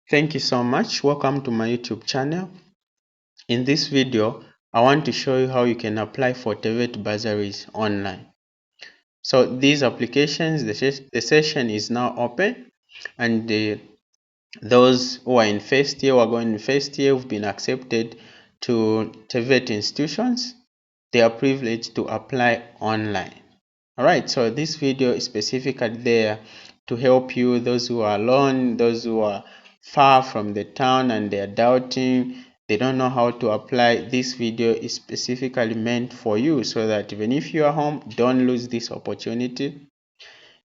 Thank you so much. Welcome to my YouTube channel. In this video, I want to show you how you can apply for TEVETA bursaries online. So these applications, the session is now open, and those who are in first year, who are going in first year, who've been accepted to TEVETA institutions, they are privileged to apply online. Alright, so this video is specifically there to help you, those who are alone, those who are far from the town and they are doubting, they don't know how to apply. This video is specifically meant for you so that even if you are home, don't lose this opportunity.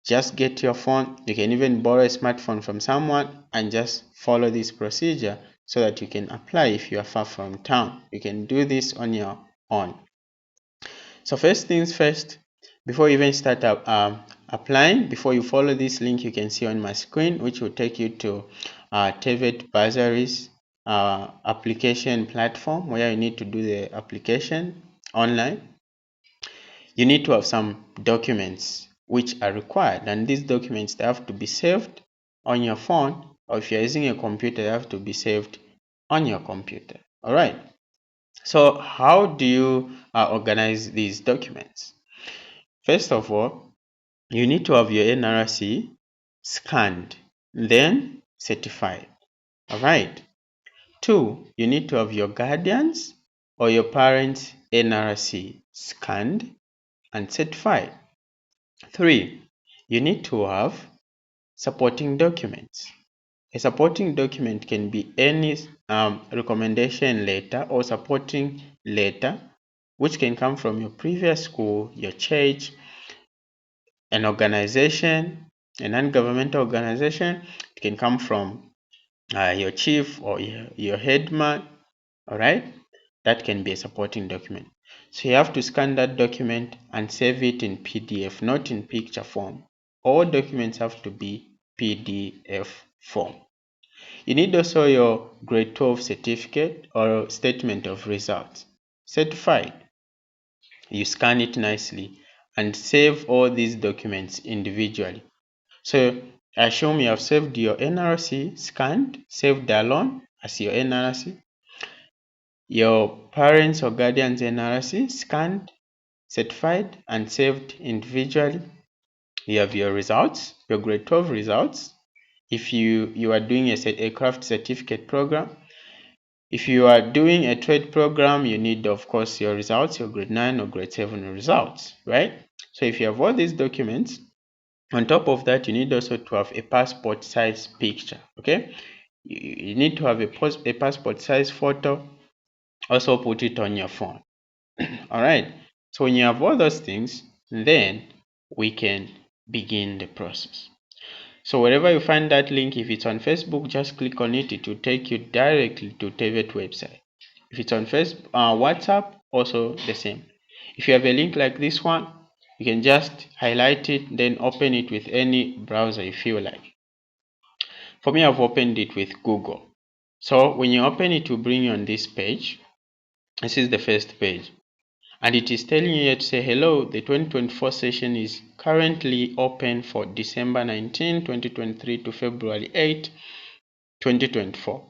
Just get your phone. You can even borrow a smartphone from someone and just follow this procedure so that you can apply if you are far from town. You can do this on your own. So first things first, before you even start applying, before you follow this link you can see on my screen, which will take you to TEVETA bursaries application platform, where you need to do the application online. You need to have some documents which are required, and these documents, they have to be saved on your phone, or if you're using a computer, they have to be saved on your computer. All right. So how do you organize these documents? First of all, you need to have your NRC scanned, then certified. Alright. 2, you need to have your guardians or your parents' NRC scanned and certified. 3, you need to have supporting documents. A supporting document can be any recommendation letter or supporting letter, which can come from your previous school, your church, an organization, a non-governmental organization. It can come from your chief or your headman. All right, that can be a supporting document. So you have to scan that document and save it in PDF, not in picture form. All documents have to be PDF form. You need also your grade 12 certificate or statement of results, certified. You scan it nicely and save all these documents individually. So I assume you have saved your NRC scanned, saved alone as your NRC, your parents or guardians NRC scanned, certified and saved individually. You have your results, your grade 12 results. If you are doing a craft certificate program, if you are doing a trade program, you need, of course, your results, your grade 9 or grade 7 results, right? So if you have all these documents, on top of that, you need also to have a passport size picture, okay? You need to have a passport size photo. Also put it on your phone. All right. So when you have all those things, then we can begin the process. So wherever you find that link, if it's on Facebook, just click on it. It will take you directly to TEVETA website. If it's on WhatsApp, also the same. If you have a link like this one, you can just highlight it, then open it with any browser you feel like. For me, I've opened it with Google. So when you open it, it will bring you on this page. This is the first page. And it is telling you to say, hello, the 2024 session is currently open for December 19, 2023 to February 8, 2024.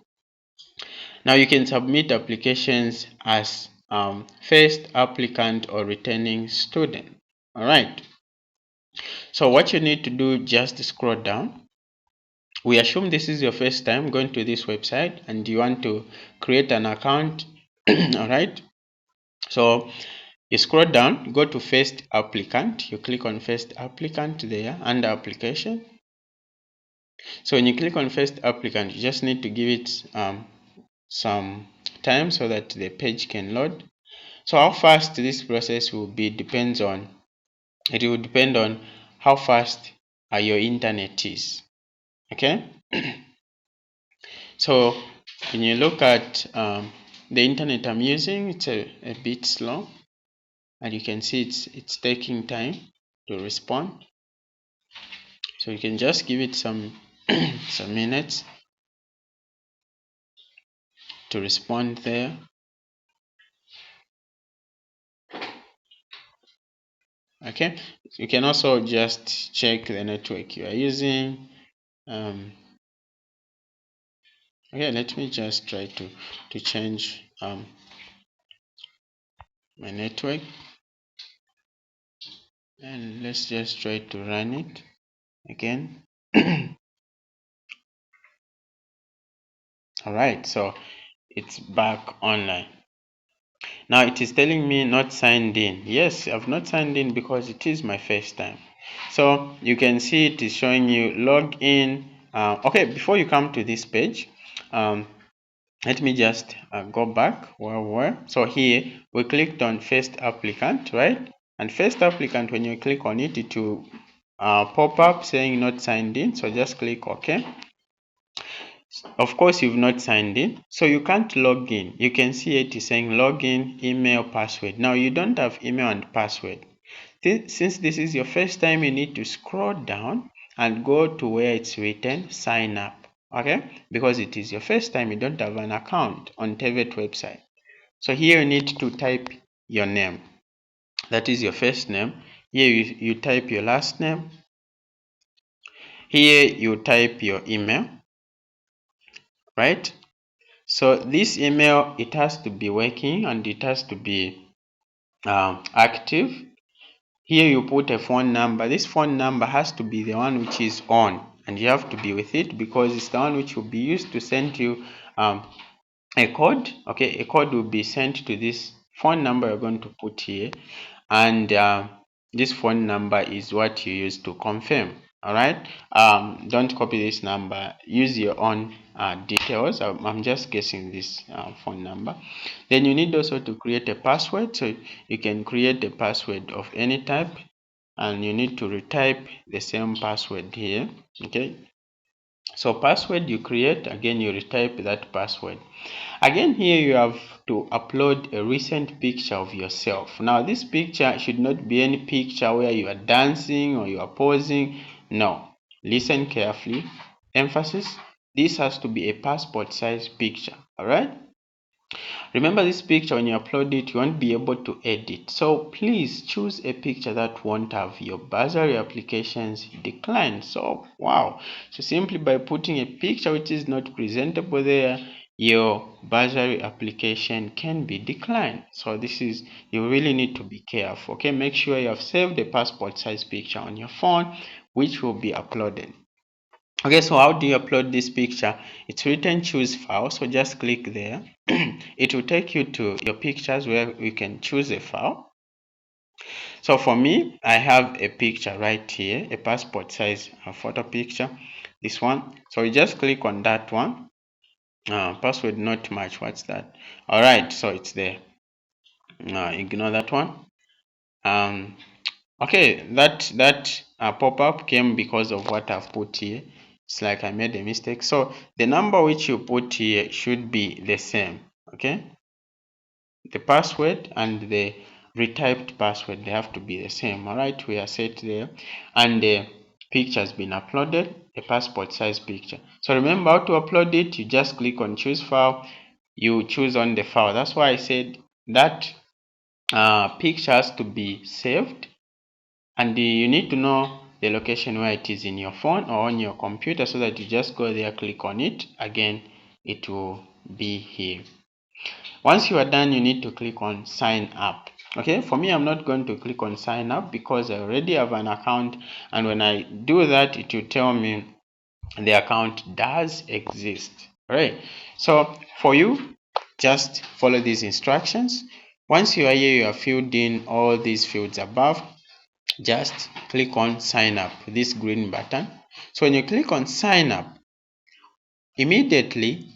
Now you can submit applications as first applicant or returning student. All right. So what you need to do, just scroll down. We assume this is your first time going to this website and you want to create an account. All right. So you scroll down, go to first applicant. You click on first applicant there under application. So when you click on first applicant, you just need to give it some time so that the page can load. So how fast this process will be depends on, it will depend on how fast your internet is. Okay. So when you look at the internet I'm using, it's a bit slow, and you can see it's taking time to respond. So you can just give it some some minutes to respond there. Okay, you can also just check the network you are using. Okay, let me just try to change my network, and let's just try to run it again. All right, so it's back online. Now it is telling me not signed in. Yes, I've not signed in because it is my first time. So you can see it is showing you log in. Okay, before you come to this page, let me just go back where we were. So here we clicked on first applicant, right? And first applicant, when you click on it, it will pop up saying not signed in. So just click OK. Of course, you've not signed in, so you can't log in. You can see it is saying login, email, password. Now you don't have email and password. Since this is your first time, you need to scroll down and go to where it's written sign up. Okay, because it is your first time, you don't have an account on TEVETA website. So here you need to type your name. That is your first name. Here you type your last name. Here you type your email, right? So this email, it has to be working and it has to be active. Here you put a phone number. This phone number has to be the one which is on, and you have to be with it because it's the one which will be used to send you a code. Okay, a code will be sent to this phone number you're going to put here, and this phone number is what you use to confirm. All right, don't copy this number, use your own details. I'm just guessing this phone number. Then you need also to create a password, so you can create a password of any type, and you need to retype the same password here. Okay, so password you create, again you retype that password. Again, here you have to upload a recent picture of yourself. Now this picture should not be any picture where you are dancing or you are posing. No, listen carefully. Emphasis, this has to be a passport size picture. All right, remember, this picture, when you upload it, you won't be able to edit. So please choose a picture that won't have your bursary applications declined. So wow, so simply by putting a picture which is not presentable there, your bursary application can be declined. So this is, you really need to be careful. Okay, make sure you have saved a passport size picture on your phone, which will be uploaded. Okay, so how do you upload this picture? It's written choose file, so just click there. It will take you to your pictures where you can choose a file. So for me, I have a picture right here, a passport size photo picture, this one. So you just click on that one. Password not much, what's that? All right, so it's there. Ignore that one. Okay, that pop-up came because of what I've put here. It's like I made a mistake. So the number which you put here should be the same. Okay, the password and the retyped password, they have to be the same. All right, we are set there, and the picture has been uploaded, a passport size picture. So remember how to upload it. You just click on choose file, you choose on the file. That's why I said that picture has to be saved, and you need to know the location where it is in your phone or on your computer, so that you just go there, click on it, again it will be here. Once you are done, you need to click on sign up. Okay, for me, I'm not going to click on sign up because I already have an account, and when I do that, it will tell me the account does exist. All right, so for you, just follow these instructions. Once you are here, you have filled in all these fields above, just click on sign up, this green button. So when you click on sign up, immediately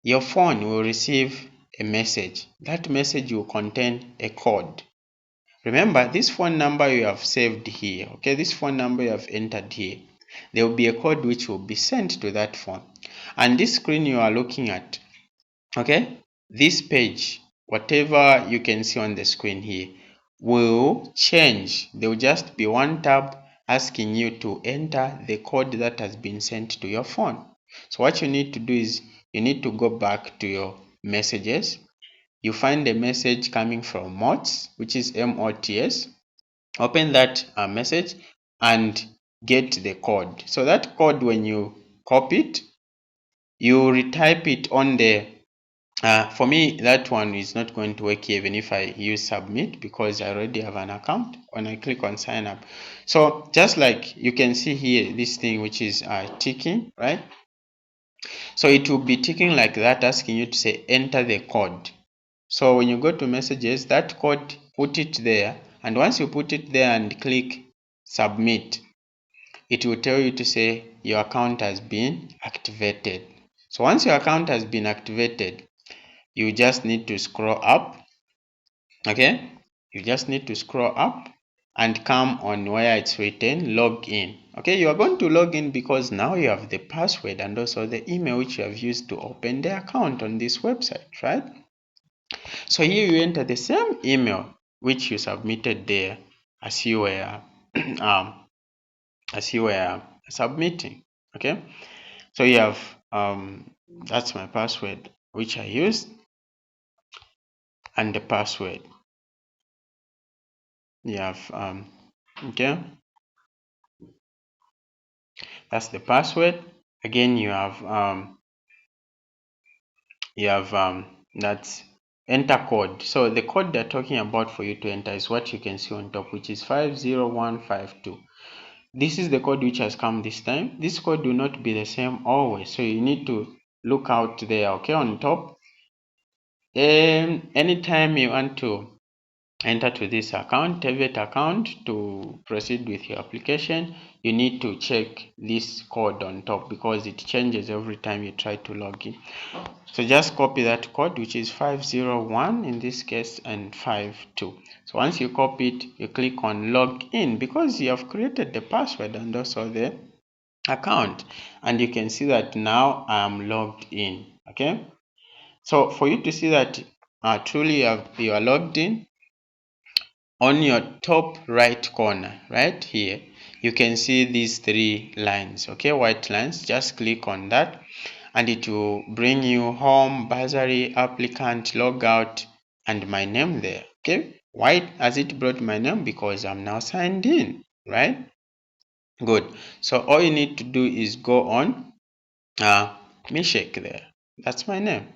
your phone will receive a message. That message will contain a code. Remember, this phone number you have saved here, okay, this phone number you have entered here, there will be a code which will be sent to that phone. And this screen you are looking at, okay, this page, whatever you can see on the screen here, will change. There will just be one tab asking you to enter the code that has been sent to your phone. So what you need to do is you need to go back to your messages. You find a message coming from MOTS, which is MOTS. Open that message and get the code. So that code, when you copy it, you retype it on the for me, that one is not going to work even if I use submit, because I already have an account. When I click on sign up, so just like you can see here, this thing which is ticking, right? So it will be ticking like that, asking you to say enter the code. So when you go to messages, that code, put it there, and once you put it there and click submit, it will tell you to say your account has been activated. So once your account has been activated, you just need to scroll up. Okay, you just need to scroll up and come on where it's written log in. Okay, you are going to log in because now you have the password and also the email which you have used to open the account on this website, right? So here you enter the same email which you submitted there as you were submitting. Okay, so you have that's my password which I used, and the password you have okay, that's the password. Again, you have that's enter code. So the code they're talking about for you to enter is what you can see on top, which is 50152. This is the code which has come this time. This code will not be the same always, so you need to look out there, okay, on top. And anytime you want to enter to this account, TEVETA account, to proceed with your application, you need to check this code on top because it changes every time you try to log in. So just copy that code, which is 501 in this case and 52. So once you copy it, you click on log in because you have created the password and also the account, and you can see that now I am logged in. Okay, so for you to see that truly you are logged in, on your top right corner right here, you can see these three lines, okay, white lines. Just click on that and it will bring you home, bursary, applicant, logout, and my name there. Okay, why has it brought my name? Because I'm now signed in, right? Good. So all you need to do is go on Mishek there. That's my name.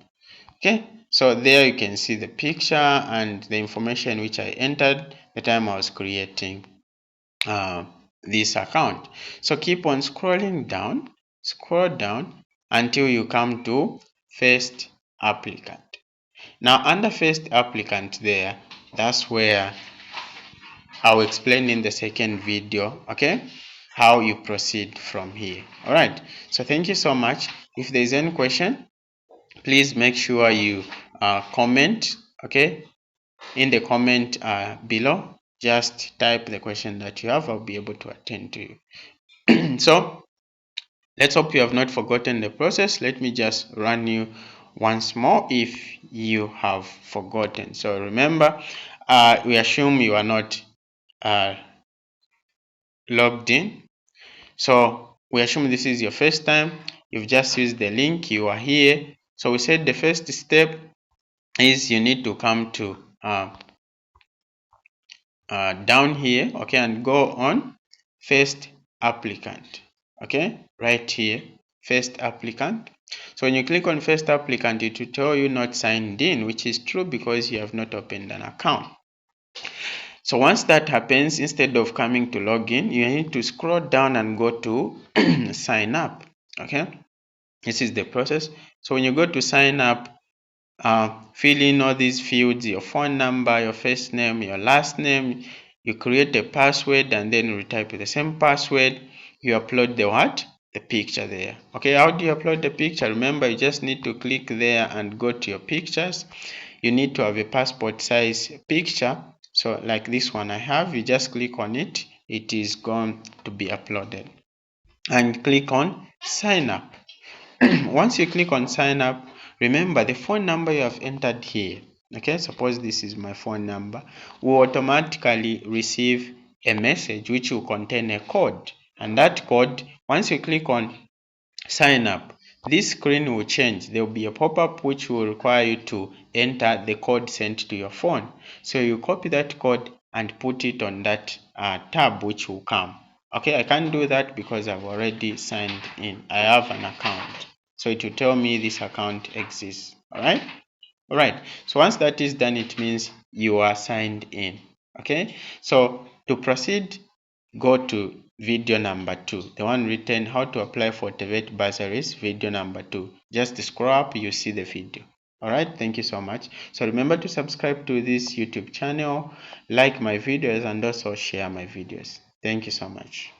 Okay, so there you can see the picture and the information which I entered the time I was creating this account. So keep on scrolling down, scroll down until you come to first applicant. Now under first applicant there, that's where I'll explain in the second video, okay, how you proceed from here. All right, so thank you so much. If there's any question, please make sure you comment, okay, in the comment below. Just type the question that you have. I'll be able to attend to you. So let's hope you have not forgotten the process. Let me just run you once more if you have forgotten. So remember, we assume you are not logged in. So we assume this is your first time. You've just used the link. You are here. So we said the first step is you need to come to down here, okay, and go on first applicant, okay, right here, first applicant. So when you click on first applicant, it will tell you not signed in, which is true because you have not opened an account. So once that happens, instead of coming to login, you need to scroll down and go to sign up, okay. This is the process. So when you go to sign up, fill in all these fields: your phone number, your first name, your last name. You create a password and then retype the same password. You upload the what? The picture there. Okay, how do you upload the picture? Remember, you just need to click there and go to your pictures. You need to have a passport size picture. So like this one I have, you just click on it. It is going to be uploaded. And click on sign up. Once you click on sign up, remember the phone number you have entered here, okay, suppose this is my phone number, will automatically receive a message which will contain a code, and that code, once you click on sign up, this screen will change. There will be a pop-up which will require you to enter the code sent to your phone. So you copy that code and put it on that tab which will come. Okay, I can't do that because I've already signed in. I have an account. So it will tell me this account exists. Alright, so once that is done, it means you are signed in. Okay, so to proceed, go to video number 2, the one written how to apply for TEVETA bursaries, video number 2. Just scroll up, you see the video. Alright, thank you so much. So remember to subscribe to this YouTube channel, like my videos, and also share my videos. Thank you so much.